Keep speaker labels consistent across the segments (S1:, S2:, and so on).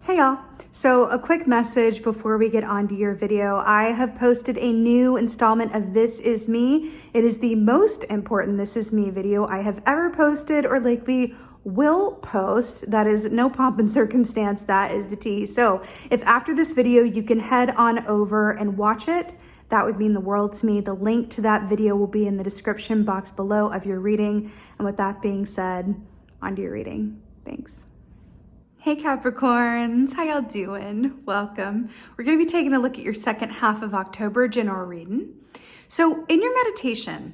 S1: Hey y'all. So a quick message before we get on to your video. I have posted a new installment of This Is Me. It is the most important This Is Me video I have ever posted or likely will post. That is no pomp and circumstance, that is the tea. So if after this video you can head on over and watch it, that would mean the world to me. The link to that video will be in the description box below of your reading. And with that being said, on to your reading. Thanks. Hey Capricorns, how y'all doing? Welcome. We're going to be taking a look at your second half of October general reading. So in your meditation,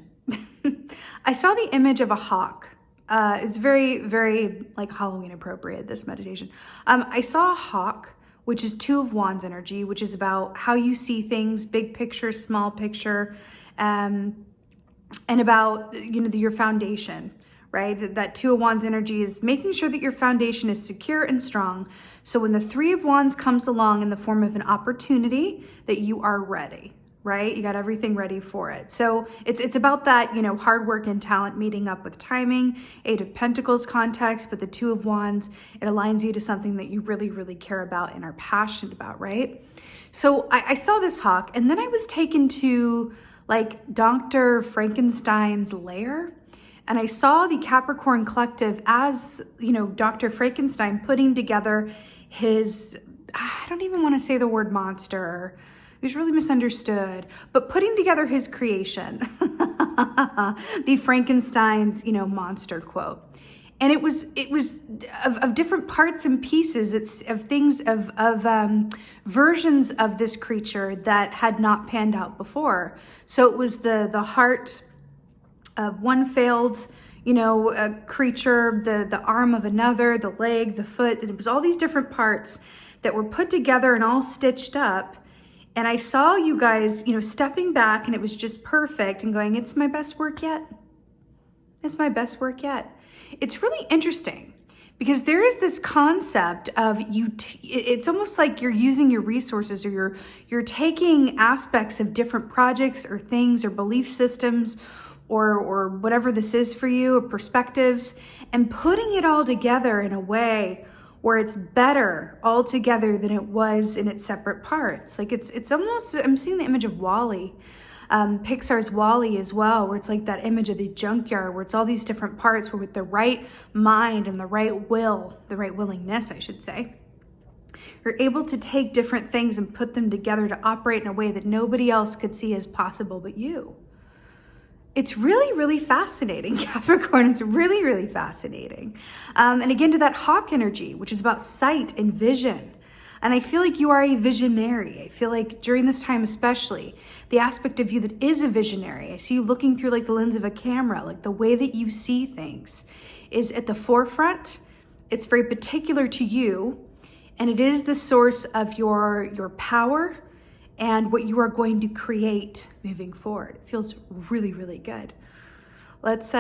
S1: I saw the image of a hawk. It's very, very like Halloween appropriate, this meditation. I saw a hawk, which is Two of Wands energy, which is about how you see things, big picture, small picture, and about, your foundation. Right? That Two of Wands energy is making sure that your foundation is secure and strong. So when the Three of Wands comes along in the form of an opportunity, that you are ready, right? You got everything ready for it. So it's about that, hard work and talent meeting up with timing, Eight of Pentacles context, but the Two of Wands, it aligns you to something that you really, really care about and are passionate about, right? So I saw this hawk, and then I was taken to like Dr. Frankenstein's lair. And I saw the Capricorn collective as, Dr. Frankenstein putting together his, I don't even want to say the word monster. It was really misunderstood, but putting together his creation, the Frankenstein's, monster quote. And it was of different parts and pieces. It's of things of versions of this creature that had not panned out before. So it was the heart of one failed, creature, the arm of another, the leg, the foot. And it was all these different parts that were put together and all stitched up. And I saw you guys, stepping back, and it was just perfect and going, it's my best work yet. It's my best work yet. It's really interesting because there is this concept of it's almost like you're using your resources, or you're taking aspects of different projects or things or belief systems or whatever this is for you, or perspectives, and putting it all together in a way where it's better all together than it was in its separate parts. Like it's almost, I'm seeing the image of WALL-E, Pixar's WALL-E as well, where it's like that image of the junkyard, where it's all these different parts, where with the right mind and the right will, the right willingness, I should say, you're able to take different things and put them together to operate in a way that nobody else could see as possible but you. It's really, really fascinating, Capricorn. It's really, really fascinating. And again, to that hawk energy, which is about sight and vision. And I feel like you are a visionary. I feel like during this time, especially, the aspect of you that is a visionary, I see you looking through like the lens of a camera, like the way that you see things is at the forefront. It's very particular to you. And it is the source of your power and what you are going to create moving forward. It feels really, really good. Let's see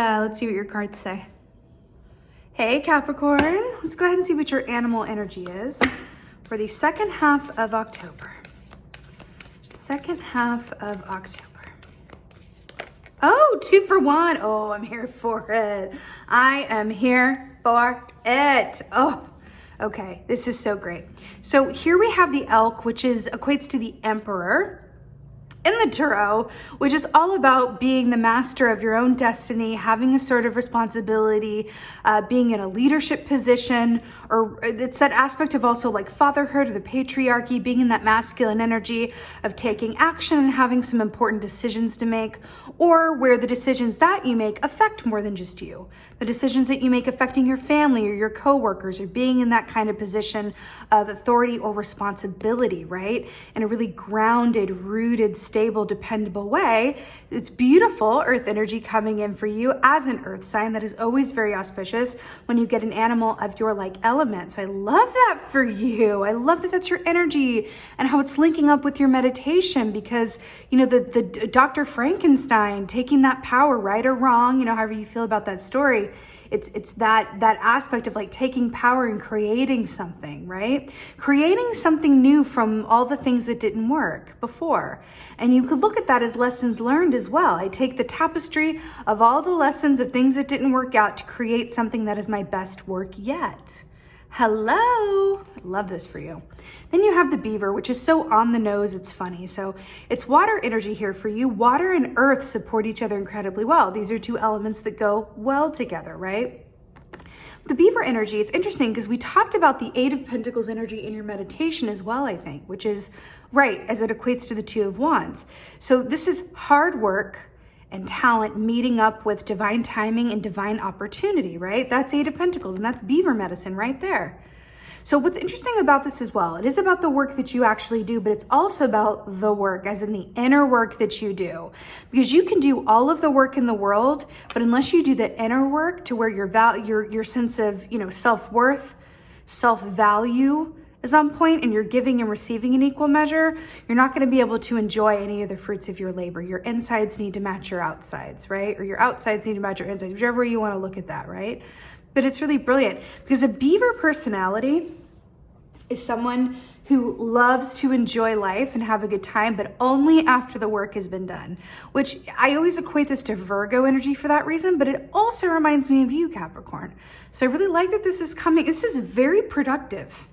S1: what your cards say. Hey Capricorn, let's go ahead and see what your animal energy is for the second half of October. Second half of October. Oh, 2 for 1. Oh, I'm here for it. I am here for it. Oh, okay, this is so great. So here we have the elk, which equates to the emperor in the tarot, which is all about being the master of your own destiny, having a sort of responsibility, being in a leadership position, or it's that aspect of also like fatherhood or the patriarchy, being in that masculine energy of taking action and having some important decisions to make, or where the decisions that you make affect more than just you. The decisions that you make affecting your family or your coworkers, or being in that kind of position of authority or responsibility, right? In a really grounded, rooted, stable, dependable way. It's beautiful earth energy coming in for you as an earth sign. That is always very auspicious when you get an animal of your like elements. I love that for you. I love that that's your energy and how it's linking up with your meditation, because the Dr. Frankenstein taking that power, right or wrong, however you feel about that story. It's that aspect of like taking power and creating something, right? Creating something new from all the things that didn't work before. And you could look at that as lessons learned as well. I take the tapestry of all the lessons of things that didn't work out to create something that is my best work yet. Hello. I love this for you. Then you have the beaver, which is so on the nose, it's funny. So it's water energy here for you. Water and earth support each other incredibly well. These are two elements that go well together, right? The beaver energy, it's interesting because we talked about the Eight of Pentacles energy in your meditation as well, I think, which is right as it equates to the Two of Wands. So this is hard work and talent meeting up with divine timing and divine opportunity, right? That's Eight of Pentacles, and that's beaver medicine right there. So what's interesting about this as well, it is about the work that you actually do, but it's also about the work, as in the inner work that you do. Because you can do all of the work in the world, but unless you do the inner work to where your sense of, self-worth, self-value is on point, and you're giving and receiving in equal measure, you're not going to be able to enjoy any of the fruits of your labor. Your insides need to match your outsides, right? Or your outsides need to match your insides, whichever way you want to look at that, right? But it's really brilliant because a beaver personality is someone who loves to enjoy life and have a good time, but only after the work has been done, which I always equate this to Virgo energy for that reason, but it also reminds me of you, Capricorn. So I really like that this is coming. This is very productive.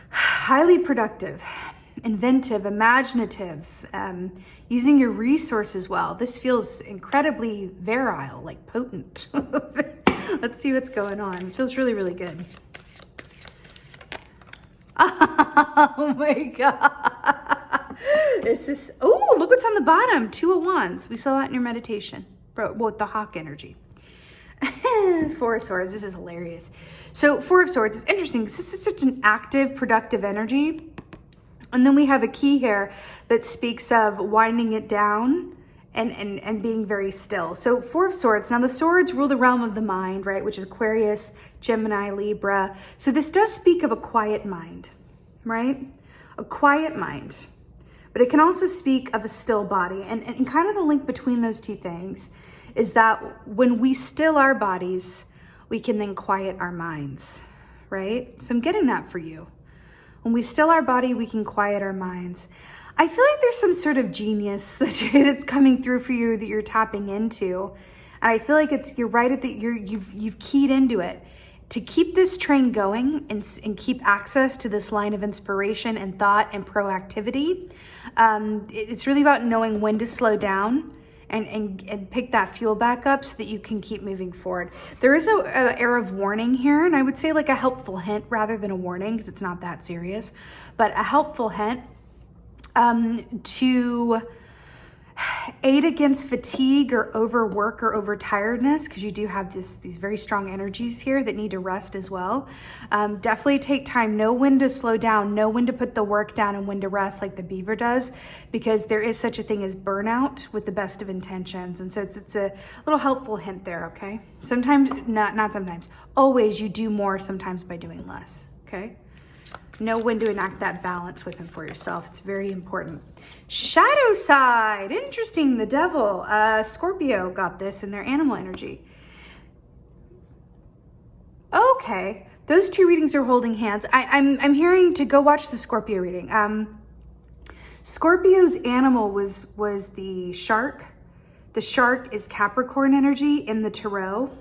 S1: Highly productive, inventive, imaginative, using your resources well. This feels incredibly virile, like potent. Let's see what's going on. It feels really, really good. Oh my God. This is, oh, look what's on the bottom. Two of Wands. We saw that in your meditation. Bro, well, the hawk energy. Four of Swords. This is hilarious. So Four of Swords is interesting because this is such an active, productive energy. And then we have a key here that speaks of winding it down and being very still. So Four of Swords. Now the swords rule the realm of the mind, right? Which is Aquarius, Gemini, Libra. So this does speak of a quiet mind, right? A quiet mind. But it can also speak of a still body. And kind of the link between those two things is that when we still our bodies, we can then quiet our minds, right? So I'm getting that for you. When we still our body, we can quiet our minds. I feel like there's some sort of genius that's coming through for you that you're tapping into. And I feel like you're right at you've keyed into it. To keep this train going and keep access to this line of inspiration and thought and proactivity, it's really about knowing when to slow down and pick that fuel back up so that you can keep moving forward. There is a air of warning here, and I would say like a helpful hint rather than a warning because it's not that serious, but a helpful hint to aid against fatigue or overwork or overtiredness, because you do have these very strong energies here that need to rest as well. Definitely take time, know when to slow down, know when to put the work down and when to rest like the beaver does, because there is such a thing as burnout with the best of intentions. And so it's a little helpful hint there, okay? Sometimes, not sometimes, always you do more sometimes by doing less, okay? Know when to enact that balance with and for yourself. It's very important. Shadow side. Interesting. The devil. Scorpio got this in their animal energy. Okay. Those two readings are holding hands. I'm hearing to go watch the Scorpio reading. Scorpio's animal was the shark. The shark is Capricorn energy in the tarot.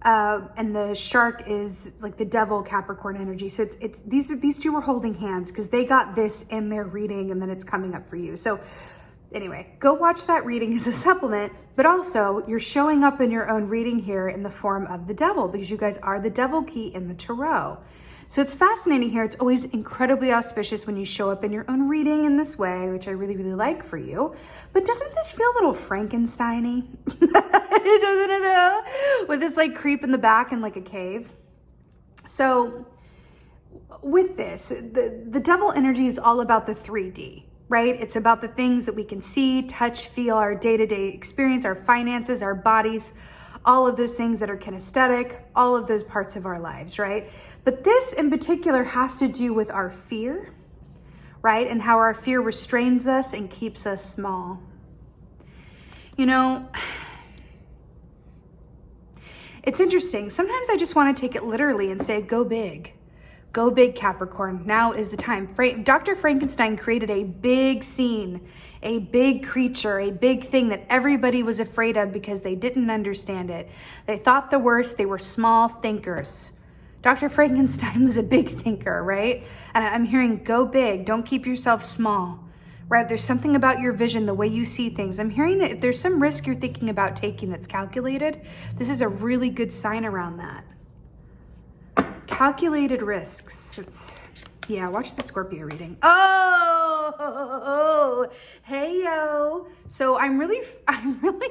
S1: And the shark is like the devil Capricorn energy. So it's these two were holding hands because they got this in their reading and then it's coming up for you. So anyway, go watch that reading as a supplement, but also you're showing up in your own reading here in the form of the devil because you guys are the devil key in the tarot. So it's fascinating here. It's always incredibly auspicious when you show up in your own reading in this way, which I really, really like for you. But doesn't this feel a little Frankenstein-y? Doesn't it though? With this like creep in the back and like a cave. So with this, the devil energy is all about the 3D, right? It's about the things that we can see, touch, feel, our day-to-day experience, our finances, our bodies, all of those things that are kinesthetic, all of those parts of our lives, right? But this in particular has to do with our fear, right? And how our fear restrains us and keeps us small. You know, it's interesting. Sometimes I just want to take it literally and say, go big. Go big, Capricorn. Now is the time. Dr. Frankenstein created a big scene, a big creature, a big thing that everybody was afraid of because they didn't understand it. They thought the worst. They were small thinkers. Dr. Frankenstein was a big thinker, right? And I'm hearing go big, don't keep yourself small, right? There's something about your vision, the way you see things. I'm hearing that if there's some risk you're thinking about taking that's calculated, this is a really good sign around that. Calculated risks. Yeah, watch the Scorpio reading. Oh, hey yo. So I'm really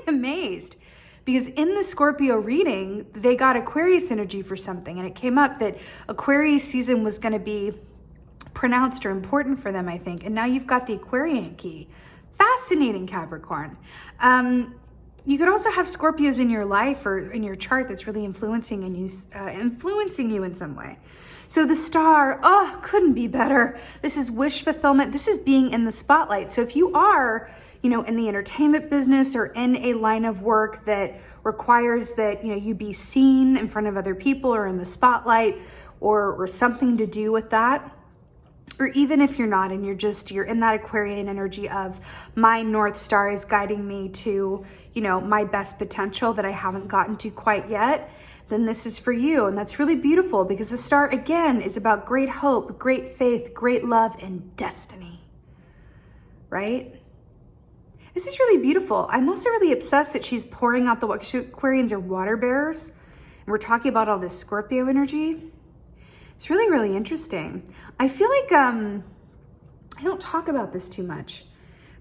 S1: amazed because in the Scorpio reading, they got Aquarius energy for something, and it came up that Aquarius season was going to be pronounced or important for them, I think. And now you've got the Aquarian key. Fascinating, Capricorn. You could also have Scorpios in your life or in your chart that's really influencing you in some way. So the star, oh, couldn't be better. This is wish fulfillment. This is being in the spotlight. So if you are, in the entertainment business or in a line of work that requires that, you be seen in front of other people or in the spotlight or something to do with that, or even if you're not and you're in that Aquarian energy of my North Star is guiding me to, my best potential that I haven't gotten to quite yet, then this is for you. And that's really beautiful because the star, again, is about great hope, great faith, great love, and destiny, right? This is really beautiful. I'm also really obsessed that she's pouring out Aquarians are water bearers. And we're talking about all this Scorpio energy. It's really, really interesting. I feel like, I don't talk about this too much,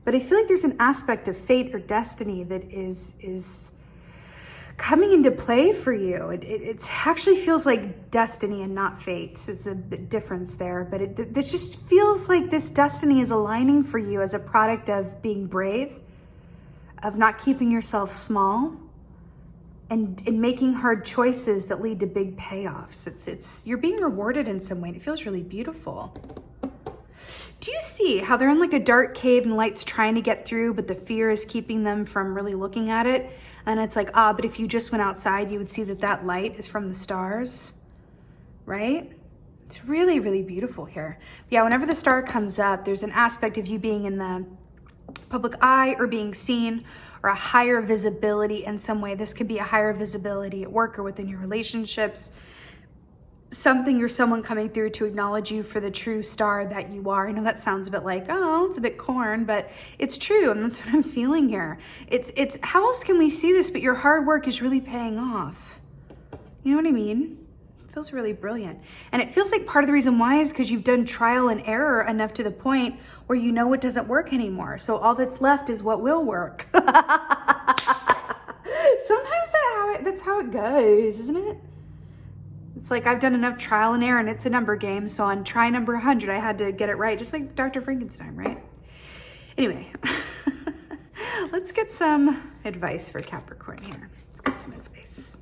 S1: but I feel like there's an aspect of fate or destiny that is coming into play for you. It actually feels like destiny and not fate. So it's a bit difference there, but this just feels like this destiny is aligning for you as a product of being brave, of not keeping yourself small, and making hard choices that lead to big payoffs. It's you're being rewarded in some way, and it feels really beautiful. Do you see how they're in like a dark cave and light's trying to get through, but the fear is keeping them from really looking at it? And it's like, but if you just went outside, you would see that light is from the stars, right? It's really, really beautiful here. Yeah, whenever the star comes up, there's an aspect of you being in the public eye or being seen, or a higher visibility in some way. This could be a higher visibility at work or within your relationships. Something or someone coming through to acknowledge you for the true star that you are. I know that sounds a bit like, it's a bit corn, but it's true, and that's what I'm feeling here. It's how else can we see this, but your hard work is really paying off. You know what I mean? It feels really brilliant. And it feels like part of the reason why is because you've done trial and error enough to the point where you know it doesn't work anymore. So all that's left is what will work. Sometimes that's how it goes, isn't it? It's like I've done enough trial and error, and it's a number game. So on try number 100, I had to get it right, just like Dr. Frankenstein, right? Anyway, let's get some advice for Capricorn here. Let's get some advice.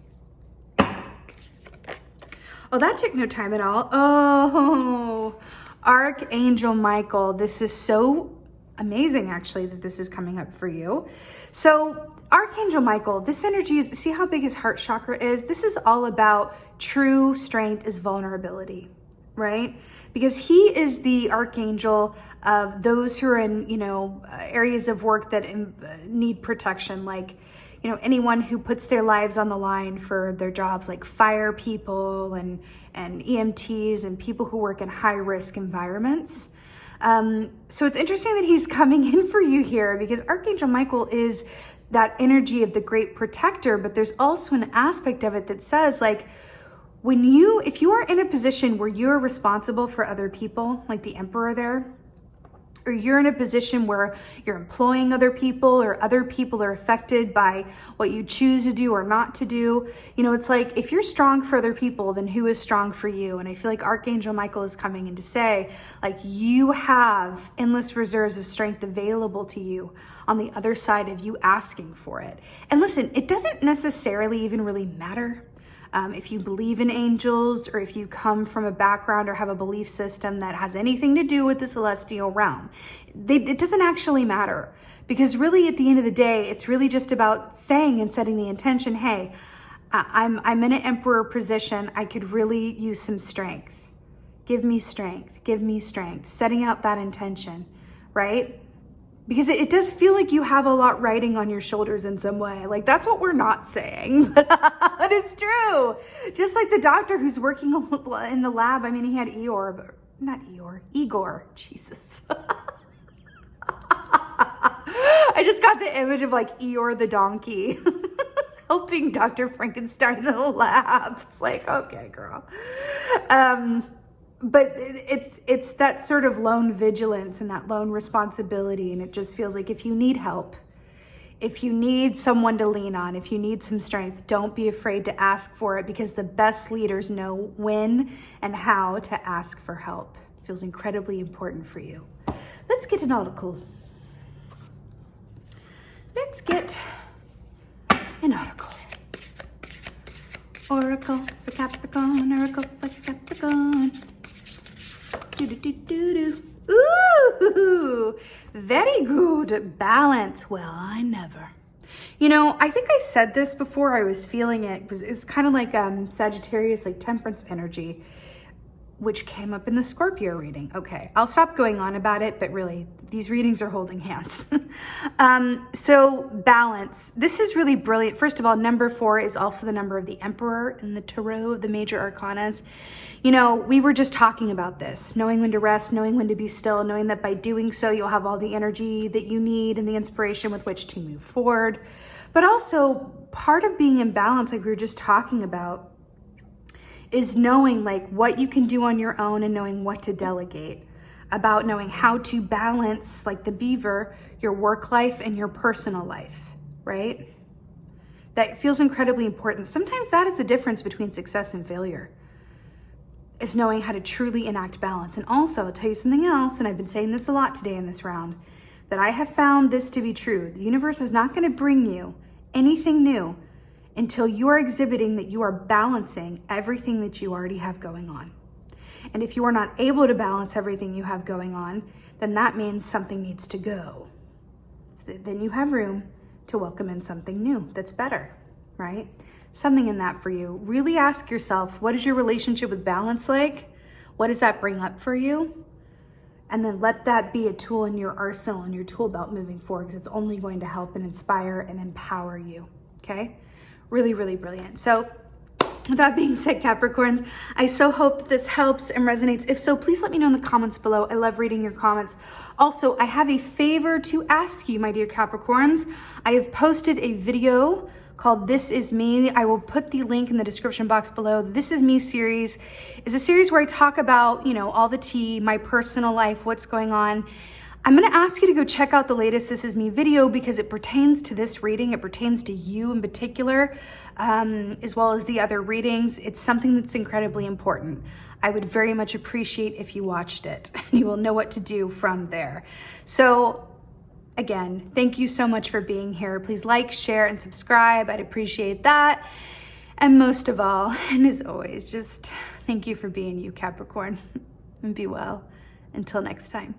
S1: Oh, that took no time at all. Oh, Archangel Michael. This is so amazing, actually, that this is coming up for you. So Archangel Michael, this energy is, see how big his heart chakra is? This is all about true strength is vulnerability, right? Because he is the archangel of those who are in, areas of work that need protection, like, anyone who puts their lives on the line for their jobs, like fire people and EMTs and people who work in high risk environments. So it's interesting that he's coming in for you here because Archangel Michael is that energy of the great protector, but there's also an aspect of it that says, like, if you are in a position where you're responsible for other people, like the emperor there, or you're in a position where you're employing other people or other people are affected by what you choose to do or not to do, it's like, if you're strong for other people, then who is strong for you? And I feel like Archangel Michael is coming in to say, like, you have endless reserves of strength available to you on the other side of you asking for it. And listen, it doesn't necessarily even really matter if you believe in angels or if you come from a background or have a belief system that has anything to do with the celestial realm. It doesn't actually matter, because really at the end of the day, it's really just about saying and setting the intention, hey, I'm in an emperor position. I could really use some strength. Give me strength. Give me strength. Setting out that intention, right? Because it does feel like you have a lot riding on your shoulders in some way. Like, that's what we're not saying, but it's true. Just like the doctor who's working in the lab. I mean, he had Igor, Jesus. I just got the image of like Eeyore the donkey helping Dr. Frankenstein in the lab. It's like, okay, girl. But it's that sort of lone vigilance and that lone responsibility. And it just feels like if you need help, if you need someone to lean on, if you need some strength, don't be afraid to ask for it, because the best leaders know when and how to ask for help. It feels incredibly important for you. Let's get an oracle. Let's get an oracle. Oracle for Capricorn, oracle for Capricorn. Ooh, very good. Balance. Well, I never. You know, I think I said this before. I was feeling it. It's kind of like Sagittarius, like temperance energy, which came up in the Scorpio reading. Okay, I'll stop going on about it, but really, these readings are holding hands. So balance. This is really brilliant. First of all, number 4 is also the number of the Emperor in the Tarot of the major arcanas. You know, we were just talking about this, knowing when to rest, knowing when to be still, knowing that by doing so, you'll have all the energy that you need and the inspiration with which to move forward. But also, part of being in balance, like we were just talking about, is knowing like what you can do on your own and knowing what to delegate, about knowing how to balance, like the beaver, your work life and your personal life, right? That feels incredibly important. Sometimes that is the difference between success and failure, is knowing how to truly enact balance. And also, I'll tell you something else, and I've been saying this a lot today in this round, that I have found this to be true. The universe is not going to bring you anything new until you are exhibiting that you are balancing everything that you already have going on. And if you are not able to balance everything you have going on, then that means something needs to go. So then you have room to welcome in something new that's better, right? Something in that for you. Really ask yourself, what is your relationship with balance like? What does that bring up for you? And then let that be a tool in your arsenal, in your tool belt moving forward, because it's only going to help and inspire and empower you, okay? Really, really brilliant. So with that being said, Capricorns, I so hope this helps and resonates. If so, please let me know in the comments below. I love reading your comments. Also, I have a favor to ask you, my dear Capricorns. I have posted a video called This Is Me. I will put the link in the description box below. This Is Me series is a series where I talk about, you know, all the tea, my personal life, what's going on. I'm going to ask you to go check out the latest This Is Me video, because it pertains to this reading. It pertains to you in particular, as well as the other readings. It's something that's incredibly important. I would very much appreciate if you watched it, and you will know what to do from there. So again, thank you so much for being here. Please like, share, and subscribe. I'd appreciate that. And most of all, and as always, just thank you for being you, Capricorn, and be well. Until next time.